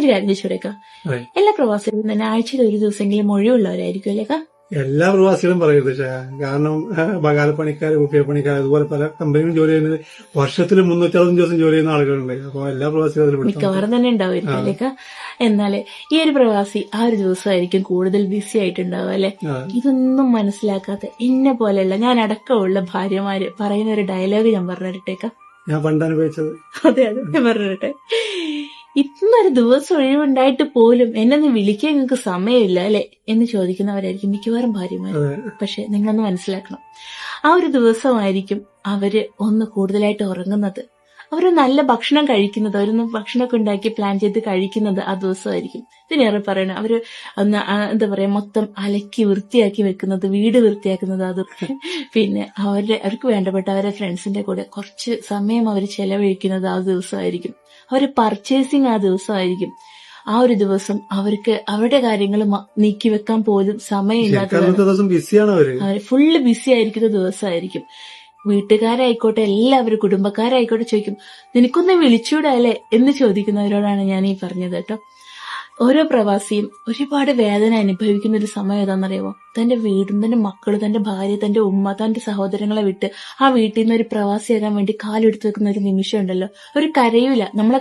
ഒരു കാര്യം ചോദിച്ചോടേക്കാ, എല്ലാ പ്രവാസികളും തന്നെ ആഴ്ചയിൽ ഒരു ദിവസമെങ്കിലും ഒഴിവുള്ളവരായിരിക്കും അല്ലേക്കാ? എല്ലാ പ്രവാസികളും പറയരുത് കാരണം ബകാലപ്പണിക്കാർ, കുപ്പിയപ്പണിക്കാർ, അതുപോലെ പല കമ്പനികളും ജോലി ചെയ്യുന്നത് വർഷത്തിൽ 365 ദിവസം ജോലി ചെയ്യുന്ന ആളുകളുണ്ട്. അപ്പൊ എല്ലാ പ്രവാസികളും മിക്കവാറും തന്നെ ഉണ്ടാവുമായിരിക്കും അല്ലേക്കാ. എന്നാല് ഈ ഒരു പ്രവാസി ആ ഒരു ദിവസമായിരിക്കും കൂടുതൽ ബിസി ആയിട്ടുണ്ടാവുക അല്ലെ. ഇതൊന്നും മനസ്സിലാക്കാത്ത എന്നെ പോലെയുള്ള ഞാൻ അടക്കമുള്ള ഭാര്യമാര് പറയുന്ന ഒരു ഡയലോഗ് ഞാൻ പറഞ്ഞിട്ടേക്കാം. ഞാൻ പണ്ട് അനുഭവിച്ചത്. അതെ അതെ, ഞാൻ പറഞ്ഞിട്ടെ. ഇന്നൊരു ദിവസം ഒഴിവുണ്ടായിട്ട് പോലും എന്നൊന്ന് വിളിക്കാൻ നിങ്ങൾക്ക് സമയമില്ല അല്ലെ എന്ന് ചോദിക്കുന്നവരായിരിക്കും മിക്കവാറും ഭാര്യമാര്. പക്ഷെ നിങ്ങളൊന്ന് മനസ്സിലാക്കണം, ആ ഒരു ദിവസമായിരിക്കും അവര് ഒന്ന് കൂടുതലായിട്ട് ഉറങ്ങുന്നത്, അവര് നല്ല ഭക്ഷണം കഴിക്കുന്നത്, അവരൊന്ന് ഭക്ഷണമൊക്കെ ഉണ്ടാക്കി പ്ലാൻ ചെയ്ത് കഴിക്കുന്നത് ആ ദിവസമായിരിക്കും. ഇതിനേറെ പറയണം, അവര് ഒന്ന് എന്താ പറയാ മൊത്തം അലക്കി വൃത്തിയാക്കി വെക്കുന്നത്, വീട് വൃത്തിയാക്കുന്നത്, അത് പിന്നെ അവർക്ക് വേണ്ടപ്പെട്ട അവരുടെ ഫ്രണ്ട്സിന്റെ കൂടെ കുറച്ച് സമയം അവർ ചെലവഴിക്കുന്നത് ആ ദിവസമായിരിക്കും. അവര് പർച്ചേസിങ് ആ ദിവസമായിരിക്കും. ആ ഒരു ദിവസം അവർക്ക് അവരുടെ കാര്യങ്ങൾ നീക്കി വെക്കാൻ പോലും സമയമില്ലാത്ത, അവര് ഫുള്ള് ബിസി ആയിരിക്കുന്ന ദിവസമായിരിക്കും. വീട്ടുകാരായിക്കോട്ടെ, എല്ലാവരും കുടുംബക്കാരായിക്കോട്ടെ ചോദിക്കും, നിനക്കൊന്ന് വിളിച്ചൂടാ അല്ലേ എന്ന് ചോദിക്കുന്നവരോടാണ് ഞാൻ ഈ പറഞ്ഞത് കേട്ടോ. ഓരോ പ്രവാസിയും ഒരുപാട് വേദന അനുഭവിക്കുന്ന ഒരു സമയം ഏതാണെന്നറിയാമോ? തന്റെ വീടും തന്റെ മക്കളും തന്റെ ഭാര്യ, തന്റെ ഉമ്മ, തന്റെ സഹോദരങ്ങളെ വിട്ട് ആ വീട്ടിൽ നിന്ന് ഒരു പ്രവാസിയാകാൻ വേണ്ടി കാലെടുത്ത് വെക്കുന്ന ഒരു നിമിഷം ഉണ്ടല്ലോ, ഒരു കരയൂല നമ്മളെ